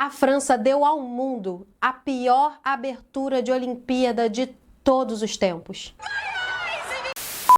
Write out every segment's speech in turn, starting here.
A França deu ao mundo a pior abertura de Olimpíada de todos os tempos.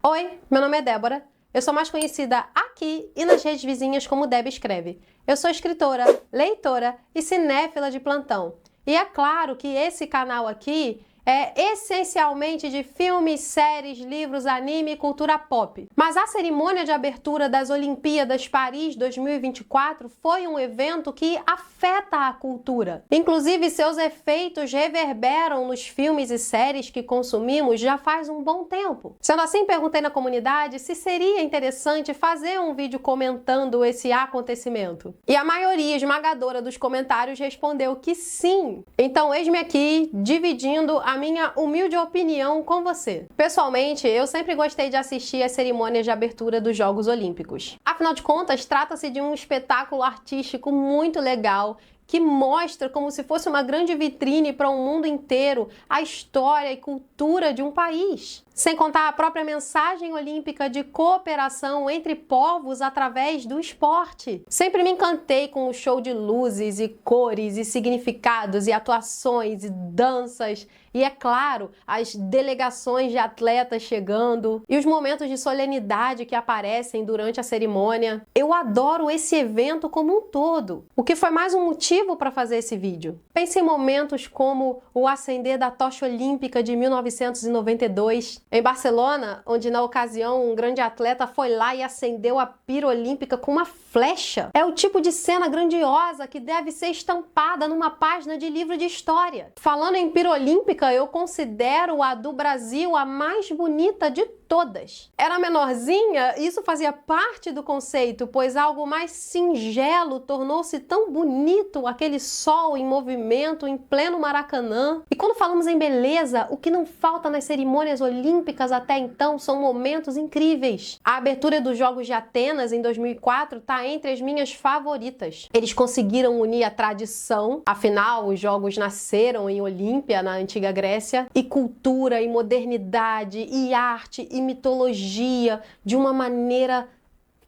Oi, meu nome é Débora. Eu sou mais conhecida aqui e nas redes vizinhas como Deb Escreve. Eu sou escritora, leitora e cinéfila de plantão. E é claro que esse canal aqui é essencialmente de filmes, séries, livros, anime e cultura pop. Mas a cerimônia de abertura das Olimpíadas Paris 2024 foi um evento que afeta a cultura. Inclusive, seus efeitos reverberam nos filmes e séries que consumimos já faz um bom tempo. Sendo assim, perguntei na comunidade se seria interessante fazer um vídeo comentando esse acontecimento. E a maioria esmagadora dos comentários respondeu que sim. Então, eis-me aqui, dividindo a minha humilde opinião com você. Pessoalmente, eu sempre gostei de assistir às cerimônias de abertura dos Jogos Olímpicos. Afinal de contas, trata-se de um espetáculo artístico muito legal que mostra como se fosse uma grande vitrine para o mundo inteiro a história e cultura de um país. Sem contar a própria mensagem olímpica de cooperação entre povos através do esporte. Sempre me encantei com o show de luzes e cores e significados e atuações e danças e, é claro, as delegações de atletas chegando e os momentos de solenidade que aparecem durante a cerimônia. Eu adoro esse evento como um todo, o que foi mais um motivo para fazer esse vídeo. Pense em momentos como o acender da tocha olímpica de 1992, em Barcelona, onde na ocasião um grande atleta foi lá e acendeu a pira olímpica com uma flecha. É o tipo de cena grandiosa que deve ser estampada numa página de livro de história. Falando em pira olímpica, eu considero a do Brasil a mais bonita de todas. Era menorzinha, isso fazia parte do conceito, pois algo mais singelo tornou-se tão bonito, aquele sol em movimento em pleno Maracanã. E quando falamos em beleza, o que não falta nas cerimônias olímpicas até então são momentos incríveis. A abertura dos Jogos de Atenas em 2004 está entre as minhas favoritas. Eles conseguiram unir a tradição, afinal os Jogos nasceram em Olímpia, na antiga Grécia, e cultura, e modernidade, e arte, e mitologia de uma maneira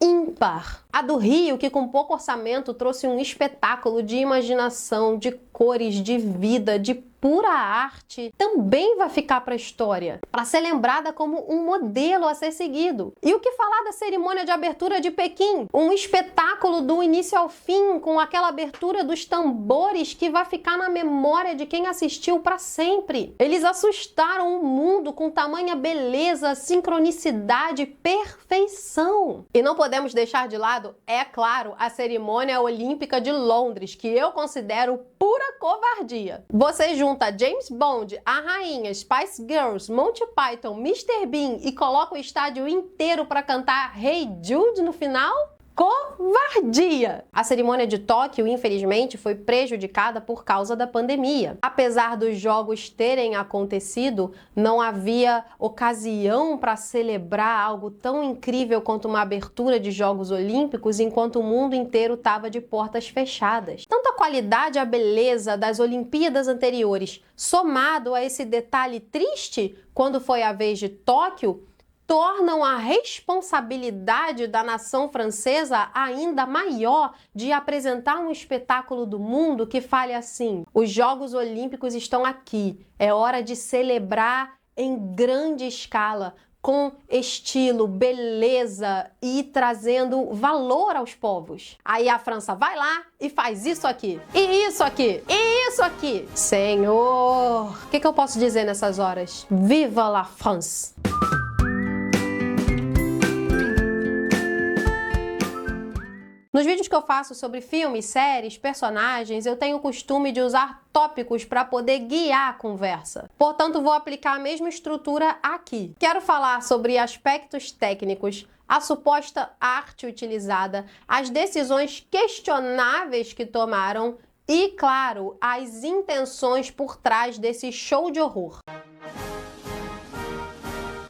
ímpar. A do Rio, que com pouco orçamento trouxe um espetáculo de imaginação, de cores, de vida, de pura arte, também vai ficar para a história, para ser lembrada como um modelo a ser seguido. E o que falar da cerimônia de abertura de Pequim? Um espetáculo do início ao fim, com aquela abertura dos tambores que vai ficar na memória de quem assistiu para sempre. Eles assustaram o mundo com tamanha beleza, sincronicidade, perfeição. E não podemos deixar de lado, é claro, a cerimônia olímpica de Londres, que eu considero pura covardia. Você junta James Bond, a rainha, Spice Girls, Monty Python, Mr. Bean e coloca o estádio inteiro para cantar Hey Jude no final? Covardia! A cerimônia de Tóquio, infelizmente, foi prejudicada por causa da pandemia. Apesar dos jogos terem acontecido, não havia ocasião para celebrar algo tão incrível quanto uma abertura de Jogos Olímpicos enquanto o mundo inteiro estava de portas fechadas. Tanto a qualidade e a beleza das Olimpíadas anteriores, somado a esse detalhe triste, quando foi a vez de Tóquio, tornam a responsabilidade da nação francesa ainda maior de apresentar um espetáculo do mundo que fale assim: os Jogos Olímpicos estão aqui, é hora de celebrar em grande escala, com estilo, beleza e trazendo valor aos povos. Aí a França vai lá e faz isso aqui, e isso aqui, e isso aqui. Senhor, o que eu posso dizer nessas horas? Viva la France! Nos vídeos que eu faço sobre filmes, séries, personagens, eu tenho o costume de usar tópicos para poder guiar a conversa. Portanto, vou aplicar a mesma estrutura aqui. Quero falar sobre aspectos técnicos, a suposta arte utilizada, as decisões questionáveis que tomaram e, claro, as intenções por trás desse show de horror.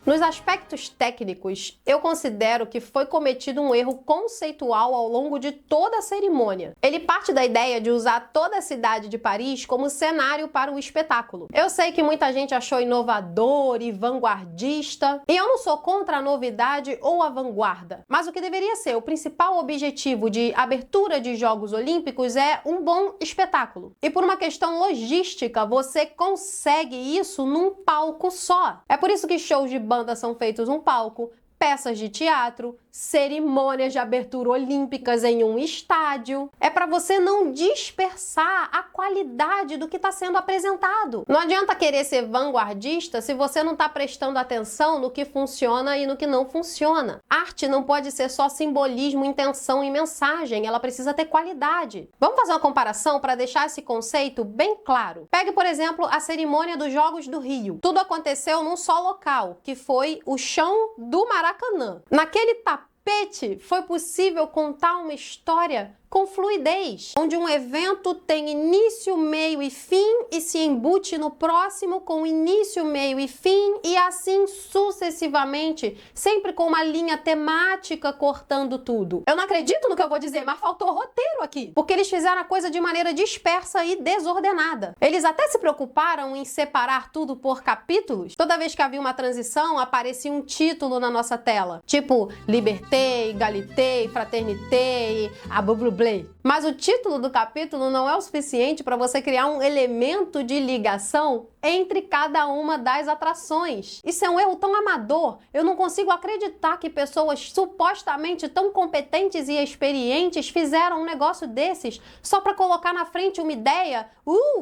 Nos aspectos técnicos, eu considero que foi cometido um erro conceitual ao longo de toda a cerimônia. Ele parte da ideia de usar toda a cidade de Paris como cenário para o espetáculo. Eu sei que muita gente achou inovador e vanguardista, e eu não sou contra a novidade ou a vanguarda, mas o que deveria ser o principal objetivo de abertura de Jogos Olímpicos é um bom espetáculo. E por uma questão logística, você consegue isso num palco só. É por isso que shows de banda são feitos num palco, peças de teatro, cerimônias de abertura olímpicas em um estádio. É para você não dispersar a qualidade do que está sendo apresentado. Não adianta querer ser vanguardista se você não está prestando atenção no que funciona e no que não funciona. Arte não pode ser só simbolismo, intenção e mensagem, ela precisa ter qualidade. Vamos fazer uma comparação para deixar esse conceito bem claro. Pegue, por exemplo, a cerimônia dos Jogos do Rio. Tudo aconteceu num só local, que foi o chão do Maracanã. Naquele tapete foi possível contar uma história com fluidez, onde um evento tem início, meio e fim e se embute no próximo com início, meio e fim e assim sucessivamente, sempre com uma linha temática cortando tudo. Eu não acredito no que eu vou dizer, mas faltou roteiro aqui, porque eles fizeram a coisa de maneira dispersa e desordenada. Eles até se preocuparam em separar tudo por capítulos. Toda vez que havia uma transição, aparecia um título na nossa tela, tipo Liberté, Égalité, Fraternité, a blá. Mas o título do capítulo não é o suficiente para você criar um elemento de ligação entre cada uma das atrações. Isso é um erro tão amador. Eu não consigo acreditar que pessoas supostamente tão competentes e experientes fizeram um negócio desses só para colocar na frente uma ideia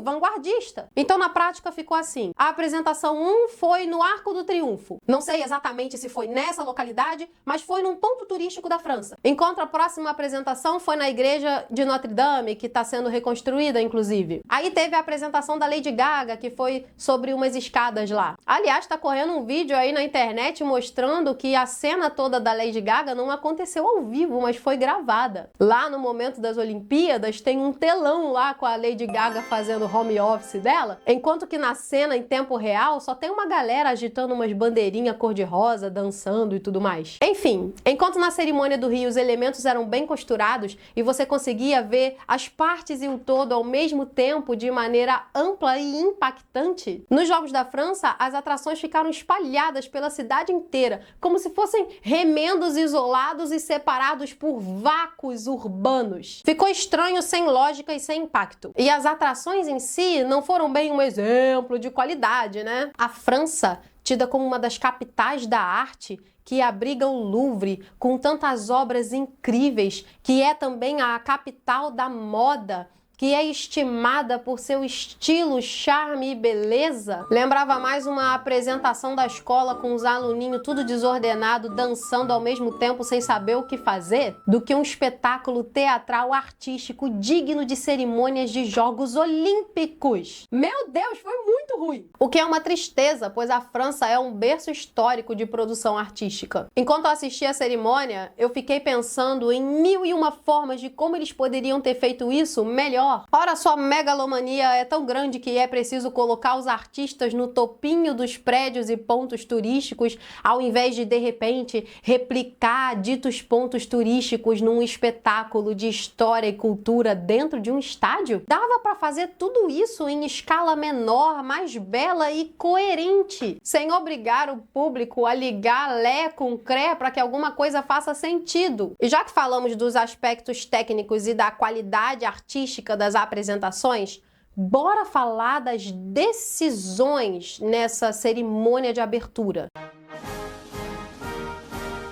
vanguardista. Então, na prática, ficou assim. A apresentação 1 foi no Arco do Triunfo. Não sei exatamente se foi nessa localidade, mas foi num ponto turístico da França. Enquanto a próxima apresentação foi na igreja de Notre Dame, que está sendo reconstruída, inclusive. Aí teve a apresentação da Lady Gaga, que foi sobre umas escadas lá. Aliás, tá correndo um vídeo aí na internet mostrando que a cena toda da Lady Gaga não aconteceu ao vivo, mas foi gravada. Lá no momento das Olimpíadas tem um telão lá com a Lady Gaga fazendo home office dela, enquanto que na cena em tempo real só tem uma galera agitando umas bandeirinhas cor-de-rosa, dançando e tudo mais. Enfim, enquanto na cerimônia do Rio os elementos eram bem costurados e você conseguia ver as partes e o todo ao mesmo tempo de maneira ampla e impactante, nos Jogos da França as atrações ficaram espalhadas pela cidade inteira, como se fossem remendos isolados e separados por vácuos urbanos. Ficou estranho, sem lógica e sem impacto. E as atrações em si não foram bem um exemplo de qualidade, né? A França, tida como uma das capitais da arte, que abriga o Louvre com tantas obras incríveis, que é também a capital da moda, que é estimada por seu estilo, charme e beleza, lembrava mais uma apresentação da escola com os aluninhos tudo desordenado, dançando ao mesmo tempo sem saber o que fazer, do que um espetáculo teatral artístico digno de cerimônias de Jogos Olímpicos. Meu Deus, foi muito ruim! O que é uma tristeza, pois a França é um berço histórico de produção artística. Enquanto eu assistia a cerimônia, eu fiquei pensando em 1001 formas de como eles poderiam ter feito isso melhor. Ora, sua megalomania é tão grande que é preciso colocar os artistas no topinho dos prédios e pontos turísticos, ao invés de repente, replicar ditos pontos turísticos num espetáculo de história e cultura dentro de um estádio? Dava para fazer tudo isso em escala menor, mais bela e coerente, sem obrigar o público a ligar Lé com Cré para que alguma coisa faça sentido. E já que falamos dos aspectos técnicos e da qualidade artística das apresentações, bora falar das decisões nessa cerimônia de abertura.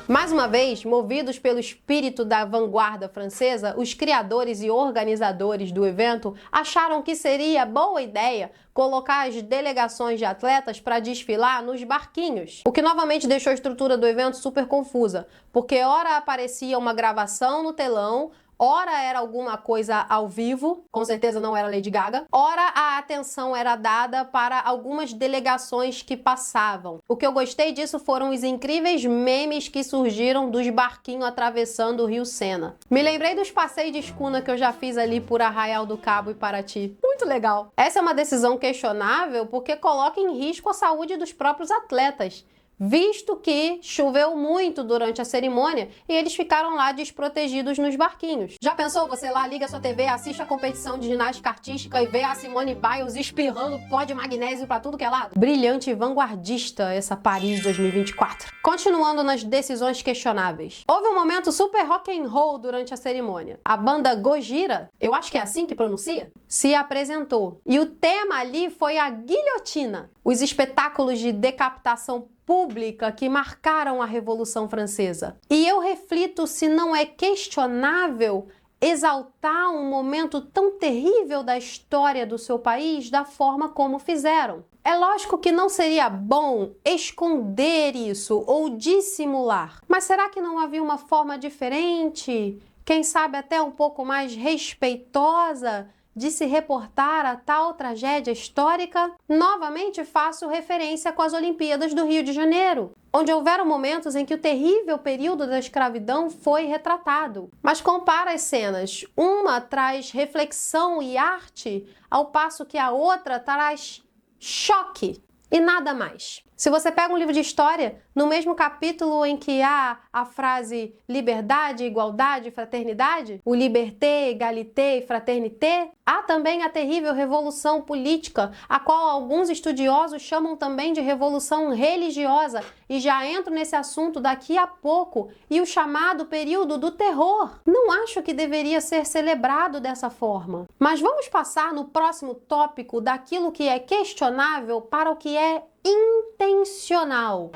Mais uma vez, movidos pelo espírito da vanguarda francesa, os criadores e organizadores do evento acharam que seria boa ideia colocar as delegações de atletas para desfilar nos barquinhos, o que novamente deixou a estrutura do evento super confusa, porque ora aparecia uma gravação no telão, ora era alguma coisa ao vivo, com certeza não era Lady Gaga, ora a atenção era dada para algumas delegações que passavam. O que eu gostei disso foram os incríveis memes que surgiram dos barquinhos atravessando o Rio Sena. Me lembrei dos passeios de escuna que eu já fiz ali por Arraial do Cabo e Paraty. Muito legal. Essa é uma decisão questionável porque coloca em risco a saúde dos próprios atletas. visto que choveu muito durante a cerimônia e eles ficaram lá desprotegidos nos barquinhos. Já pensou você lá, liga sua TV, assiste a competição de ginástica artística e vê a Simone Biles espirrando pó de magnésio pra tudo que é lado? Brilhante e vanguardista essa Paris 2024. Continuando nas decisões questionáveis. Houve um momento super rock and roll durante a cerimônia. A banda Gojira, eu acho que é assim que pronuncia, se apresentou. E o tema ali foi a guilhotina. Os espetáculos de decapitação pública que marcaram a Revolução Francesa. E eu reflito se não é questionável exaltar um momento tão terrível da história do seu país da forma como fizeram. É lógico que não seria bom esconder isso ou dissimular, mas será que não havia uma forma diferente, quem sabe até um pouco mais respeitosa, de se reportar a tal tragédia histórica? Novamente faço referência com as Olimpíadas do Rio de Janeiro, onde houveram momentos em que o terrível período da escravidão foi retratado. Mas compara as cenas, uma traz reflexão e arte, ao passo que a outra traz choque e nada mais. Se você pega um livro de história, no mesmo capítulo em que há a frase liberdade, igualdade, fraternidade, o liberté, égalité e fraternité, há também a terrível revolução política, a qual alguns estudiosos chamam também de revolução religiosa, e já entro nesse assunto daqui a pouco, e o chamado período do terror. Não acho que deveria ser celebrado dessa forma. Mas vamos passar no próximo tópico daquilo que é questionável para o que é intencional.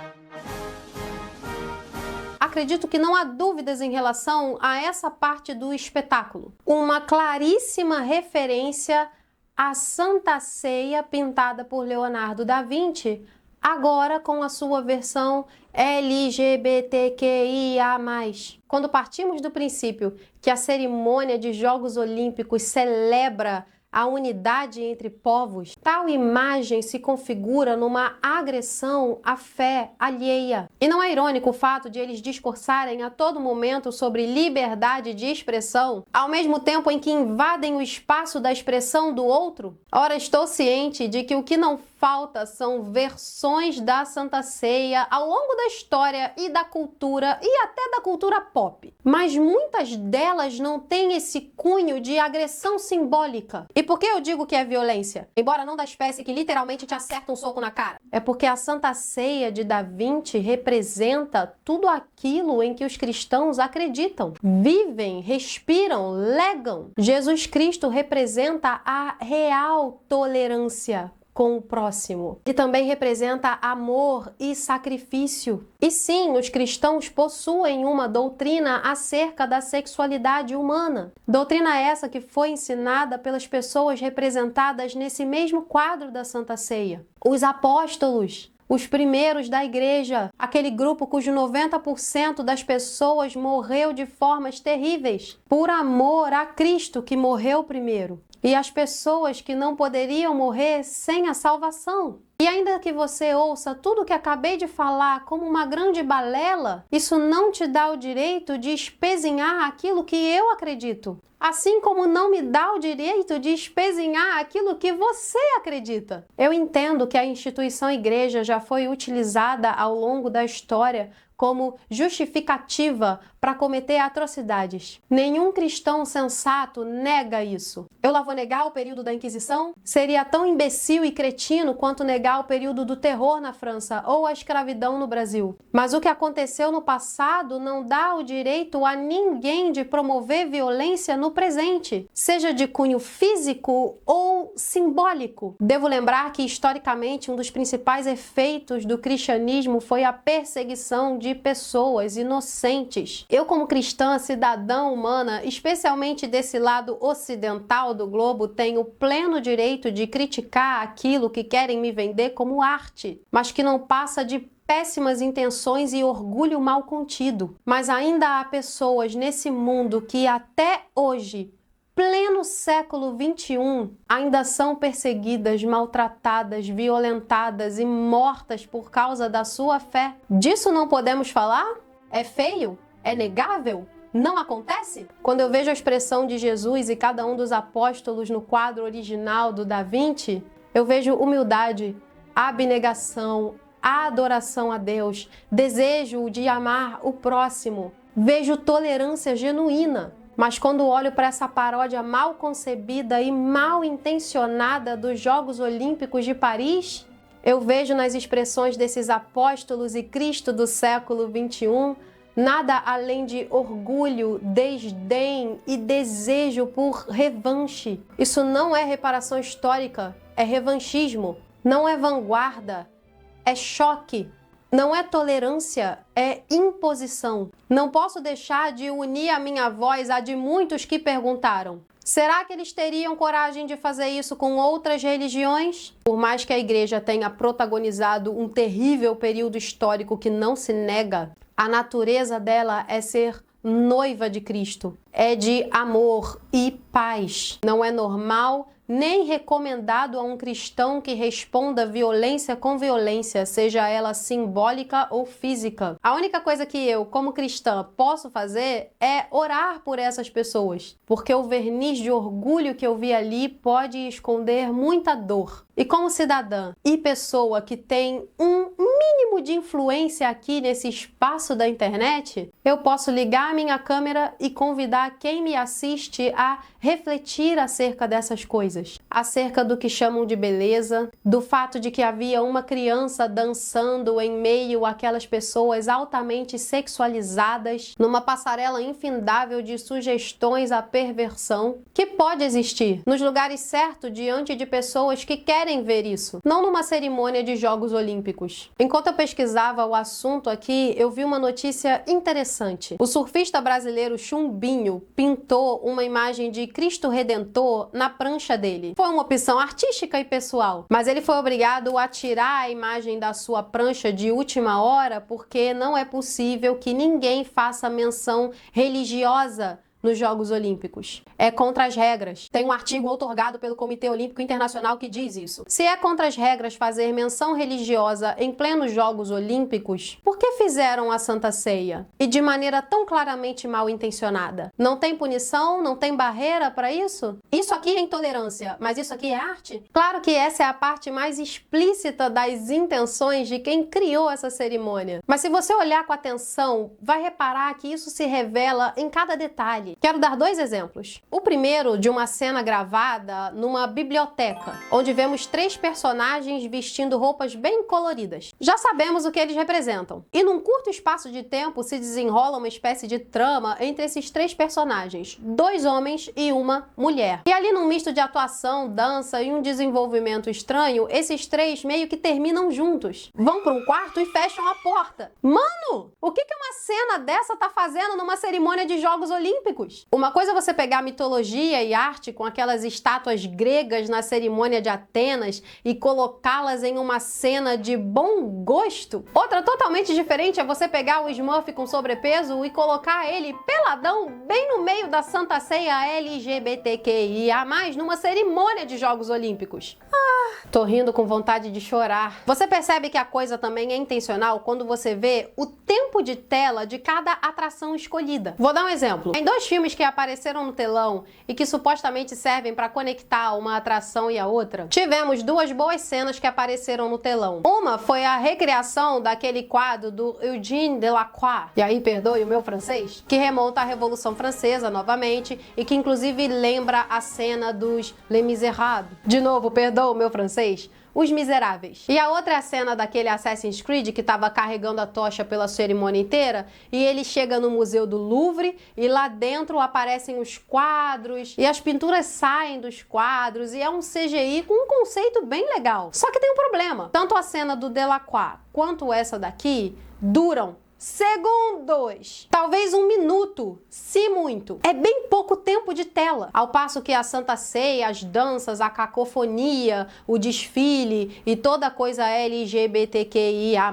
Acredito que não há dúvidas em relação a essa parte do espetáculo. Uma claríssima referência à Santa Ceia pintada por Leonardo da Vinci, agora com a sua versão LGBTQIA+. Quando partimos do princípio que a cerimônia de Jogos Olímpicos celebra a unidade entre povos, tal imagem se configura numa agressão à fé alheia. E não é irônico o fato de eles discursarem a todo momento sobre liberdade de expressão, ao mesmo tempo em que invadem o espaço da expressão do outro? Ora, estou ciente de que o que não falta são versões da Santa Ceia ao longo da história e da cultura e até da cultura pop. Mas muitas delas não têm esse cunho de agressão simbólica. E por que eu digo que é violência? Embora não da espécie que literalmente te acerta um soco na cara. É porque a Santa Ceia de Da Vinci representa tudo aquilo em que os cristãos acreditam, vivem, respiram, legam. Jesus Cristo representa a real tolerância com o próximo. E também representa amor e sacrifício. E sim, os cristãos possuem uma doutrina acerca da sexualidade humana. Doutrina essa que foi ensinada pelas pessoas representadas nesse mesmo quadro da Santa Ceia. Os apóstolos, os primeiros da igreja, aquele grupo cujo 90% das pessoas morreu de formas terríveis, por amor a Cristo que morreu primeiro. E as pessoas que não poderiam morrer sem a salvação. E ainda que você ouça tudo o que acabei de falar como uma grande balela, isso não te dá o direito de espezinhar aquilo que eu acredito. Assim como não me dá o direito de espezinhar aquilo que você acredita. Eu entendo que a instituição igreja já foi utilizada ao longo da história como justificativa para cometer atrocidades. Nenhum cristão sensato nega isso. Eu lá vou negar o período da Inquisição? Seria tão imbecil e cretino quanto negar o período do terror na França ou a escravidão no Brasil. Mas o que aconteceu no passado não dá o direito a ninguém de promover violência no presente, seja de cunho físico ou simbólico. Devo lembrar que, historicamente, um dos principais efeitos do cristianismo foi a perseguição de pessoas inocentes. Eu, como cristã, cidadã humana, especialmente desse lado ocidental do globo, tenho pleno direito de criticar aquilo que querem me vender como arte, mas que não passa de péssimas intenções e orgulho mal contido. Mas ainda há pessoas nesse mundo que até hoje, pleno século XXI, ainda são perseguidas, maltratadas, violentadas e mortas por causa da sua fé. Disso não podemos falar? É feio? É negável? Não acontece? Quando eu vejo a expressão de Jesus e cada um dos apóstolos no quadro original do Da Vinci, eu vejo humildade, abnegação, adoração a Deus, desejo de amar o próximo, vejo tolerância genuína. Mas quando olho para essa paródia mal concebida e mal intencionada dos Jogos Olímpicos de Paris, eu vejo nas expressões desses apóstolos e Cristo do século XXI nada além de orgulho, desdém e desejo por revanche. Isso não é reparação histórica, é revanchismo. Não é vanguarda, é choque. Não é tolerância, é imposição. Não posso deixar de unir a minha voz à de muitos que perguntaram: será que eles teriam coragem de fazer isso com outras religiões? Por mais que a igreja tenha protagonizado um terrível período histórico que não se nega, a natureza dela é ser noiva de Cristo, é de amor e paz. Não é normal nem recomendado a um cristão que responda violência com violência, seja ela simbólica ou física. A única coisa que eu, como cristã, posso fazer é orar por essas pessoas, porque o verniz de orgulho que eu vi ali pode esconder muita dor. E como cidadã e pessoa que tem um mínimo de influência aqui nesse espaço da internet, eu posso ligar a minha câmera e convidar quem me assiste a refletir acerca dessas coisas. Acerca do que chamam de beleza, do fato de que havia uma criança dançando em meio àquelas pessoas altamente sexualizadas, numa passarela infindável de sugestões à perversão, que pode existir nos lugares certos diante de pessoas que querem ver isso, não numa cerimônia de Jogos Olímpicos. Enquanto eu pesquisava o assunto aqui, eu vi uma notícia interessante. O surfista brasileiro Chumbinho pintou uma imagem de Cristo Redentor na prancha dele. Foi uma opção artística e pessoal, mas ele foi obrigado a tirar a imagem da sua prancha de última hora porque não é possível que ninguém faça menção religiosa nos Jogos Olímpicos. É contra as regras. Tem um artigo outorgado pelo Comitê Olímpico Internacional que diz isso. Se é contra as regras fazer menção religiosa em plenos Jogos Olímpicos, por que fizeram a Santa Ceia? E de maneira tão claramente mal intencionada. Não tem punição? Não tem barreira para isso? Isso aqui é intolerância, mas isso aqui é arte? Claro que essa é a parte mais explícita das intenções de quem criou essa cerimônia. Mas se você olhar com atenção, vai reparar que isso se revela em cada detalhe. Quero dar dois exemplos. O primeiro de uma cena gravada numa biblioteca, onde vemos 3 personagens vestindo roupas bem coloridas. Já sabemos o que eles representam. E num curto espaço de tempo se desenrola uma espécie de trama entre esses 3 personagens, 2 homens e uma mulher. E ali num misto de atuação, dança e um desenvolvimento estranho, esses 3 meio que terminam juntos. Vão para um quarto e fecham a porta. Mano, o que uma cena dessa tá fazendo numa cerimônia de Jogos Olímpicos? Uma coisa é você pegar mitologia e arte com aquelas estátuas gregas na cerimônia de Atenas e colocá-las em uma cena de bom gosto. Outra totalmente diferente é você pegar o Smurf com sobrepeso e colocar ele peladão bem no meio da Santa Ceia LGBTQIA+, numa cerimônia de Jogos Olímpicos. Tô rindo com vontade de chorar. Você percebe que a coisa também é intencional quando você vê o tempo de tela de cada atração escolhida. Vou dar um exemplo. Em 2 filmes que apareceram no telão e que supostamente servem para conectar uma atração e a outra, tivemos 2 boas cenas que apareceram no telão. Uma foi a recriação daquele quadro do Eugène Delacroix, e aí perdoe o meu francês, que remonta à Revolução Francesa novamente e que inclusive lembra a cena dos Les Misérables. De novo, perdoa o meu francês, Os Miseráveis. E a outra é a cena daquele Assassin's Creed que estava carregando a tocha pela cerimônia inteira e ele chega no Museu do Louvre e lá dentro aparecem os quadros e as pinturas saem dos quadros e é um CGI com um conceito bem legal. Só que tem um problema. Tanto a cena do Delacroix quanto essa daqui duram segundos, talvez 1 minuto, se muito. É bem pouco tempo de tela. Ao passo que a Santa Ceia, as danças, a cacofonia, o desfile e toda a coisa LGBTQIA+,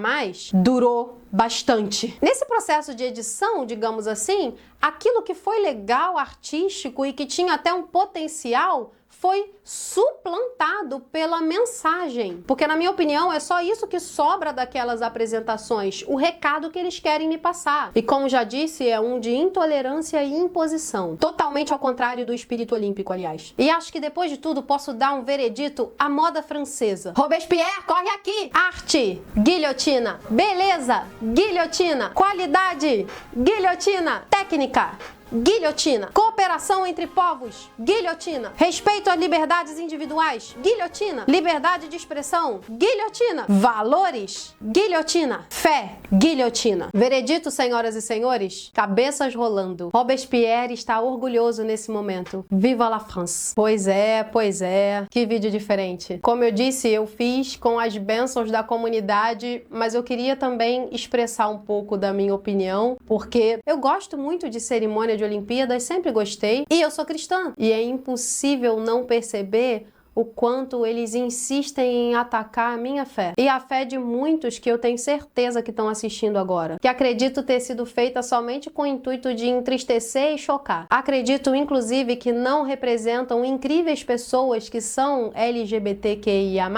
durou bastante. Nesse processo de edição, digamos assim, aquilo que foi legal, artístico e que tinha até um potencial foi suplantado pela mensagem. Porque, na minha opinião, é só isso que sobra daquelas apresentações, o recado que eles querem me passar. E como já disse, é um de intolerância e imposição. Totalmente ao contrário do espírito olímpico, aliás. E acho que depois de tudo posso dar um veredito à moda francesa. Robespierre, corre aqui! Arte, guilhotina. Beleza, guilhotina. Qualidade, guilhotina. Técnica, guilhotina. Cooperação entre povos, guilhotina. Respeito às liberdades individuais, guilhotina. Liberdade de expressão, guilhotina. Valores, guilhotina. Fé, guilhotina. Veredito, senhoras e senhores, cabeças rolando. Robespierre está orgulhoso nesse momento. Viva la France. Pois é, pois é. Que vídeo diferente. Como eu disse, eu fiz com as bênçãos da comunidade, mas eu queria também expressar um pouco da minha opinião, porque eu gosto muito de cerimônia de Olimpíadas, sempre gostei, e eu sou cristã. E é impossível não perceber o quanto eles insistem em atacar a minha fé. E a fé de muitos que eu tenho certeza que estão assistindo agora. Que acredito ter sido feita somente com o intuito de entristecer e chocar. Acredito, inclusive, que não representam incríveis pessoas que são LGBTQIA+,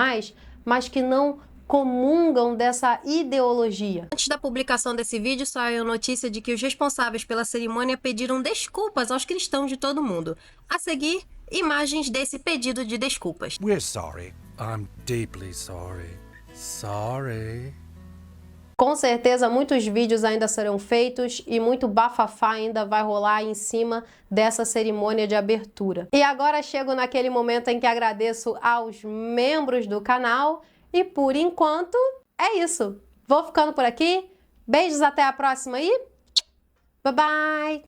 mas que não comungam dessa ideologia. Antes da publicação desse vídeo, saiu notícia de que os responsáveis pela cerimônia pediram desculpas aos cristãos de todo mundo. A seguir, imagens desse pedido de desculpas. We're sorry. I'm deeply sorry. Sorry. Com certeza, muitos vídeos ainda serão feitos e muito bafafá ainda vai rolar em cima dessa cerimônia de abertura. E agora chego naquele momento em que agradeço aos membros do canal. E por enquanto, é isso. Vou ficando por aqui. Beijos, até a próxima e bye bye!